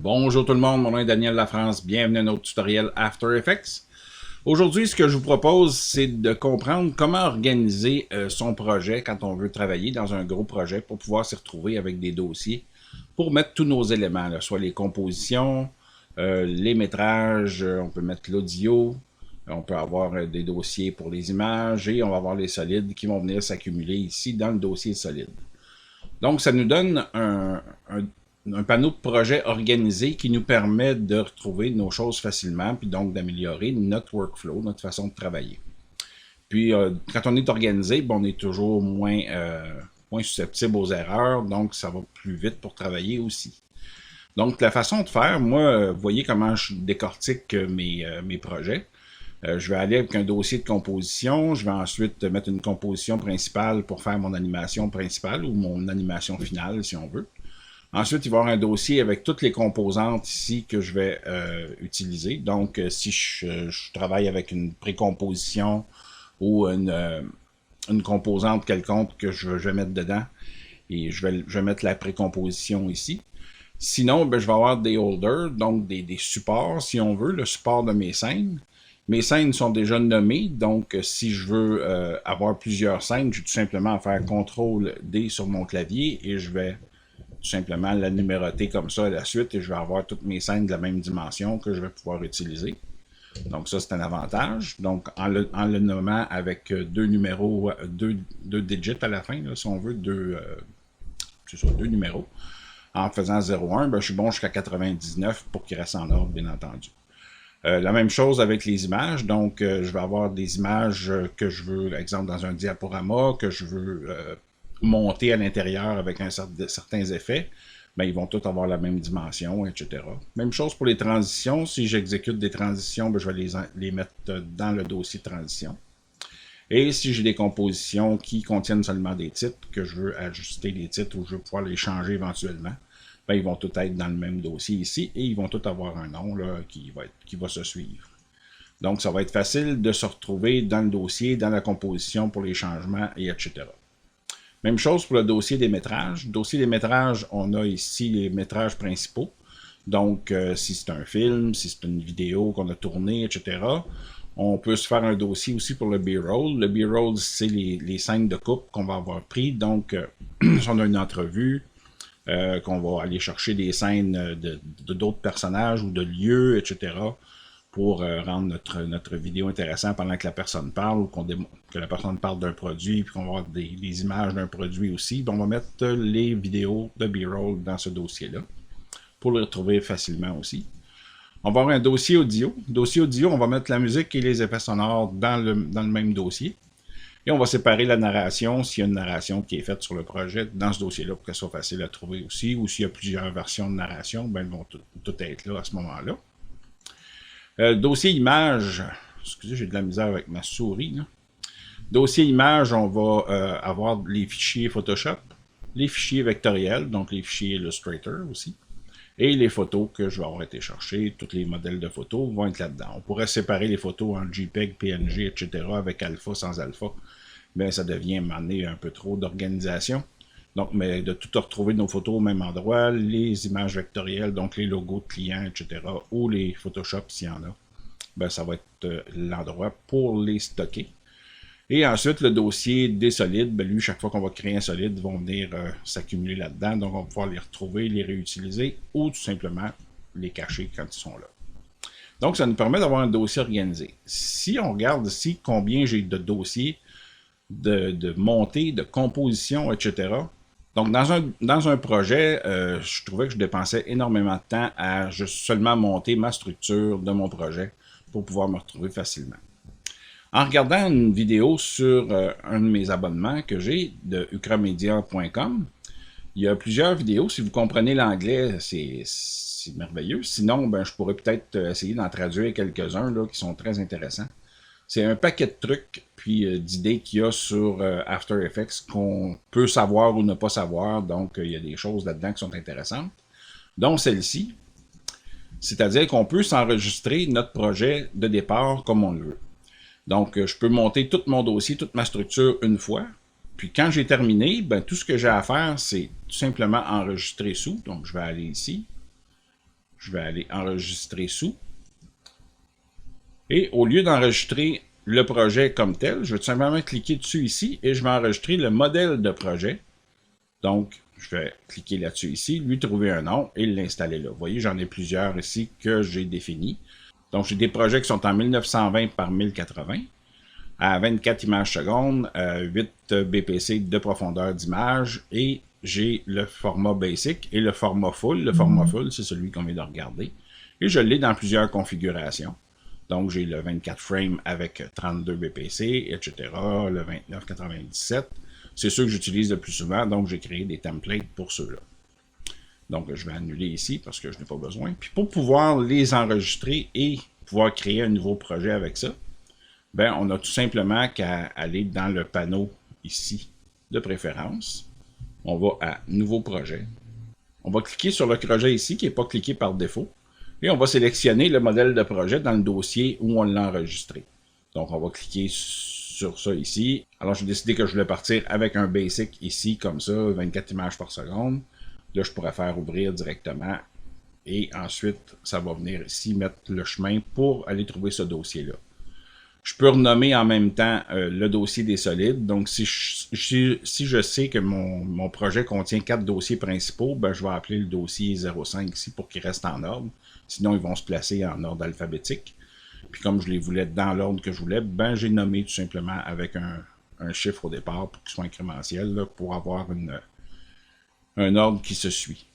Bonjour tout le monde, mon nom est Daniel Lafrance, bienvenue à notre tutoriel After Effects. Aujourd'hui, ce que je vous propose, c'est de comprendre comment organiser son projet quand on veut travailler dans un gros projet pour pouvoir s'y retrouver avec des dossiers pour mettre tous nos éléments, là, soit les compositions, les métrages, on peut mettre l'audio, on peut avoir des dossiers pour les images et on va avoir les solides qui vont venir s'accumuler ici dans le dossier solide. Donc, ça nous donne un panneau de projet organisé qui nous permet de retrouver nos choses facilement, puis donc d'améliorer notre workflow, notre façon de travailler. Puis, quand on est organisé, bon, on est toujours moins susceptible aux erreurs, donc ça va plus vite pour travailler aussi. Donc, la façon de faire, moi, vous voyez comment je décortique mes projets. Je vais aller avec un dossier de composition, je vais ensuite mettre une composition principale pour faire mon animation principale ou mon animation finale si on veut. Ensuite, il va y avoir un dossier avec toutes les composantes ici que je vais utiliser. Donc, si je travaille avec une précomposition ou une composante quelconque que je vais mettre dedans, et je vais mettre la précomposition ici. Sinon, ben, je vais avoir des holders, donc des supports si on veut, le support de mes scènes. Mes scènes sont déjà nommées, donc si je veux avoir plusieurs scènes, j'ai tout simplement à faire CTRL-D sur mon clavier et je vais tout simplement la numéroter comme ça à la suite et je vais avoir toutes mes scènes de la même dimension que je vais pouvoir utiliser. Donc ça, c'est un avantage. Donc en le nommant avec deux numéros, deux digits à la fin, là, si on veut, deux numéros, en faisant 0,1, ben, je suis bon jusqu'à 99 pour qu'il reste en ordre, bien entendu. La même chose avec les images, donc je vais avoir des images que je veux, par exemple dans un diaporama, que je veux monter à l'intérieur avec certains effets, ben, ils vont tous avoir la même dimension, etc. Même chose pour les transitions, si j'exécute des transitions, ben, je vais les mettre dans le dossier de transition. Et si j'ai des compositions qui contiennent seulement des titres, que je veux ajuster les titres ou je veux pouvoir les changer éventuellement, ben, ils vont tous être dans le même dossier ici et ils vont tous avoir un nom là, qui va se suivre. Donc, ça va être facile de se retrouver dans le dossier, dans la composition pour les changements, et etc. Même chose pour le dossier des métrages. Le dossier des métrages, on a ici les métrages principaux. Donc, si c'est un film, si c'est une vidéo qu'on a tournée, etc., on peut se faire un dossier aussi pour le B-roll. Le B-roll, c'est les scènes de coupe qu'on va avoir pris. Donc, si on a une entrevue, qu'on va aller chercher des scènes de d'autres personnages ou de lieux, etc., pour rendre notre vidéo intéressante pendant que la personne parle ou que la personne parle d'un produit, puis qu'on va avoir des images d'un produit aussi. Donc, on va mettre les vidéos de B-roll dans ce dossier-là pour le retrouver facilement aussi. On va avoir un dossier audio. Dossier audio, on va mettre la musique et les effets sonores dans le même dossier. Et on va séparer la narration, s'il y a une narration qui est faite sur le projet, dans ce dossier-là, pour que ce soit facile à trouver aussi. Ou s'il y a plusieurs versions de narration, ben, elles vont toutes être là à ce moment-là. Dossier image, excusez, j'ai de la misère avec ma souris, là. Dossier image, on va avoir les fichiers Photoshop, les fichiers vectoriels, donc les fichiers Illustrator aussi, et les photos que je vais avoir été chercher, tous les modèles de photos vont être là-dedans. On pourrait séparer les photos en JPEG, PNG, etc. avec alpha, sans alpha. Mais ça devient m'amener un peu trop d'organisation. Donc, mais de tout retrouver nos photos au même endroit, les images vectorielles, donc les logos de clients, etc. ou les Photoshop s'il y en a, ben, ça va être l'endroit pour les stocker. Et ensuite, le dossier des solides, ben lui, chaque fois qu'on va créer un solide, ils vont venir s'accumuler là-dedans. Donc, on va pouvoir les retrouver, les réutiliser ou tout simplement les cacher quand ils sont là. Donc, ça nous permet d'avoir un dossier organisé. Si on regarde ici combien j'ai de dossiers de montée, de composition, etc. Donc, dans un projet, je trouvais que je dépensais énormément de temps à juste seulement monter ma structure de mon projet pour pouvoir me retrouver facilement. En regardant une vidéo sur un de mes abonnements que j'ai de ukramedia.com, il y a plusieurs vidéos. Si vous comprenez l'anglais, c'est merveilleux. Sinon, ben, je pourrais peut-être essayer d'en traduire quelques-uns là, qui sont très intéressants. C'est un paquet de trucs puis d'idées qu'il y a sur After Effects qu'on peut savoir ou ne pas savoir. Donc, il y a des choses là-dedans qui sont intéressantes, dont celle-ci. C'est-à-dire qu'on peut s'enregistrer notre projet de départ comme on le veut. Donc, je peux monter tout mon dossier, toute ma structure une fois. Puis quand j'ai terminé, ben, tout ce que j'ai à faire, c'est tout simplement enregistrer sous. Donc, je vais aller ici. Je vais aller enregistrer sous. Et au lieu d'enregistrer le projet comme tel, je vais tout simplement cliquer dessus ici et je vais enregistrer le modèle de projet. Donc, je vais cliquer là-dessus ici, lui trouver un nom et l'installer là. Vous voyez, j'en ai plusieurs ici que j'ai définis. Donc, j'ai des projets qui sont en 1920 par 1080, à 24 images secondes, 8 BPC de profondeur d'image et j'ai le format basic et le format full. Le format full, c'est celui qu'on vient de regarder. Et je l'ai dans plusieurs configurations. Donc, j'ai le 24 frames avec 32 BPC, etc., le 2997. C'est ceux que j'utilise le plus souvent, donc j'ai créé des templates pour ceux-là. Donc, je vais annuler ici parce que je n'ai pas besoin. Puis, pour pouvoir les enregistrer et pouvoir créer un nouveau projet avec ça, ben, on a tout simplement qu'à aller dans le panneau ici de préférence. On va à Nouveau projet. On va cliquer sur le projet ici qui n'est pas cliqué par défaut. Et on va sélectionner le modèle de projet dans le dossier où on l'a enregistré. Donc, on va cliquer sur ça ici. Alors, j'ai décidé que je voulais partir avec un basic ici, comme ça, 24 images par seconde. Là, je pourrais faire ouvrir directement. Et ensuite, ça va venir ici mettre le chemin pour aller trouver ce dossier-là. Je peux renommer en même temps le dossier des solides. Donc, si je sais que mon projet contient 4 dossiers principaux, ben, je vais appeler le dossier 05 ici pour qu'il reste en ordre. Sinon, ils vont se placer en ordre alphabétique. Puis comme je les voulais dans l'ordre que je voulais, ben, j'ai nommé tout simplement avec un chiffre au départ pour qu'il soit incrémentiel, là, pour avoir un ordre qui se suit.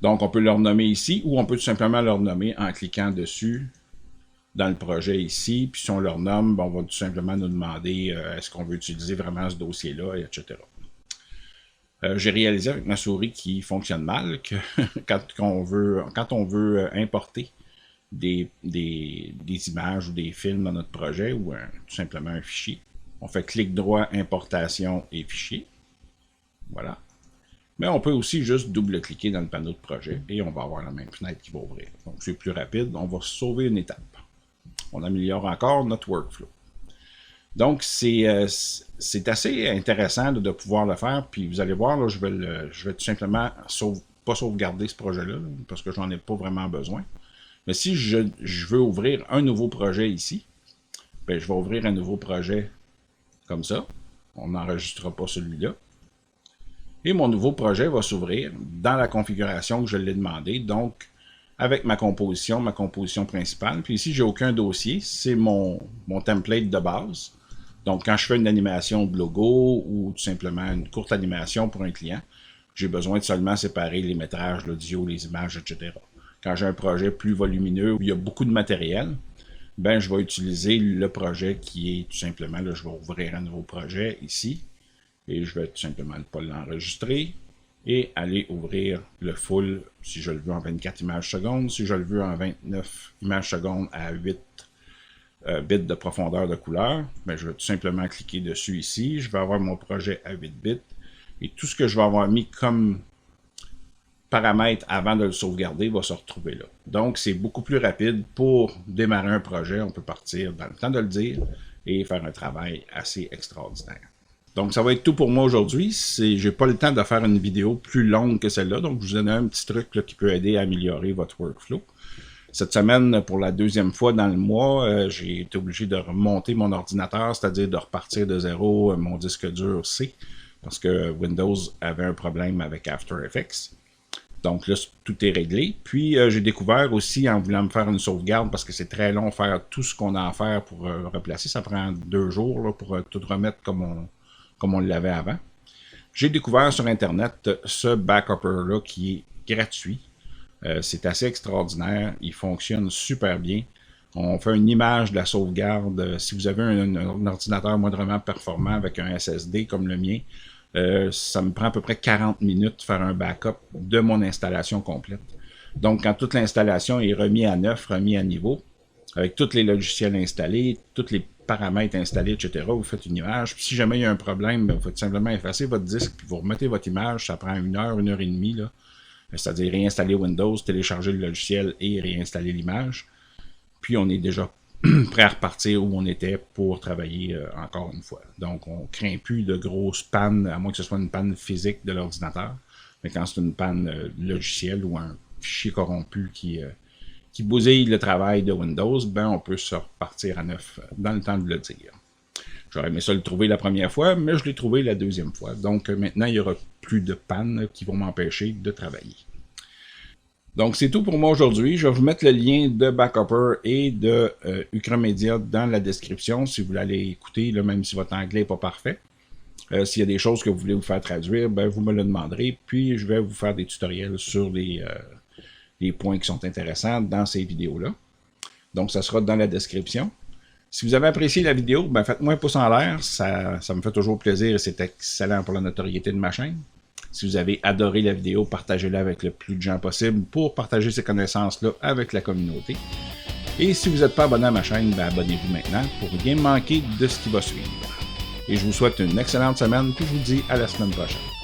Donc, on peut le renommer ici ou on peut tout simplement le renommer en cliquant dessus dans le projet ici. Puis si on le renomme, ben, on va tout simplement nous demander est-ce qu'on veut utiliser vraiment ce dossier-là, etc. J'ai réalisé avec ma souris qui fonctionne mal que quand on veut importer des images ou des films dans notre projet ou tout simplement un fichier, on fait clic droit, importation et fichier. Voilà. Mais on peut aussi juste double-cliquer dans le panneau de projet et on va avoir la même fenêtre qui va ouvrir. Donc c'est plus rapide, on va sauver une étape. On améliore encore notre workflow. Donc, c'est assez intéressant de pouvoir le faire. Puis vous allez voir, là, je vais tout simplement pas sauvegarder ce projet-là, parce que j'en ai pas vraiment besoin. Mais si je veux ouvrir un nouveau projet ici, ben, je vais ouvrir un nouveau projet comme ça. On n'enregistrera pas celui-là. Et mon nouveau projet va s'ouvrir dans la configuration que je l'ai demandé. Donc, avec ma composition principale. Puis ici, j'ai aucun dossier. C'est mon template de base. Donc, quand je fais une animation de logo ou tout simplement une courte animation pour un client, j'ai besoin de seulement séparer les métrages, l'audio, les images, etc. Quand j'ai un projet plus volumineux où il y a beaucoup de matériel, ben, je vais utiliser le projet qui est tout simplement, là, je vais ouvrir un nouveau projet ici et je vais tout simplement ne pas l'enregistrer et aller ouvrir le full si je le veux en 24 images secondes, si je le veux en 29 images secondes à 8 bits de profondeur de couleur, ben je vais tout simplement cliquer dessus ici. Je vais avoir mon projet à 8 bits. Et tout ce que je vais avoir mis comme paramètre avant de le sauvegarder va se retrouver là. Donc, c'est beaucoup plus rapide pour démarrer un projet. On peut partir dans le temps de le dire et faire un travail assez extraordinaire. Donc, ça va être tout pour moi aujourd'hui. Je n'ai pas le temps de faire une vidéo plus longue que celle-là. Donc, je vous donne un petit truc là, qui peut aider à améliorer votre workflow. Cette semaine, pour la deuxième fois dans le mois, j'ai été obligé de remonter mon ordinateur, c'est-à-dire de repartir de zéro mon disque dur C, parce que Windows avait un problème avec After Effects. Donc là, tout est réglé. Puis, j'ai découvert aussi, en voulant me faire une sauvegarde, parce que c'est très long faire tout ce qu'on a à faire pour replacer. Ça prend 2 jours là, pour tout remettre comme on l'avait avant. J'ai découvert sur Internet ce backupper-là qui est gratuit. C'est assez extraordinaire. Il fonctionne super bien. On fait une image de la sauvegarde. Si vous avez un ordinateur moindrement performant avec un SSD comme le mien, ça me prend à peu près 40 minutes de faire un backup de mon installation complète. Donc, quand toute l'installation est remise à neuf, remise à niveau, avec tous les logiciels installés, tous les paramètres installés, etc., vous faites une image. Puis si jamais il y a un problème, vous faites simplement effacer votre disque, puis vous remettez votre image. Ça prend 1 heure, 1 heure et demie, là. C'est-à-dire réinstaller Windows, télécharger le logiciel et réinstaller l'image. Puis on est déjà prêt à repartir où on était pour travailler encore une fois. Donc on ne craint plus de grosses pannes, à moins que ce soit une panne physique de l'ordinateur. Mais quand c'est une panne logicielle ou un fichiers corrompus qui bousillent le travail de Windows, ben on peut se repartir à neuf dans le temps de le dire. J'aurais aimé ça le trouver la première fois, mais je l'ai trouvé la deuxième fois. Donc maintenant, il n'y aura plus de pannes qui vont m'empêcher de travailler. Donc c'est tout pour moi aujourd'hui. Je vais vous mettre le lien de Backupper et de Ukramedia dans la description si vous voulez aller écouter, là, même si votre anglais n'est pas parfait. S'il y a des choses que vous voulez vous faire traduire, ben, vous me le demanderez, puis je vais vous faire des tutoriels sur les points qui sont intéressants dans ces vidéos-là. Donc ça sera dans la description. Si vous avez apprécié la vidéo, ben faites-moi un pouce en l'air, ça me fait toujours plaisir et c'est excellent pour la notoriété de ma chaîne. Si vous avez adoré la vidéo, partagez-la avec le plus de gens possible pour partager ces connaissances-là avec la communauté. Et si vous n'êtes pas abonné à ma chaîne, ben abonnez-vous maintenant pour rien manquer de ce qui va suivre. Et je vous souhaite une excellente semaine, puis je vous dis à la semaine prochaine.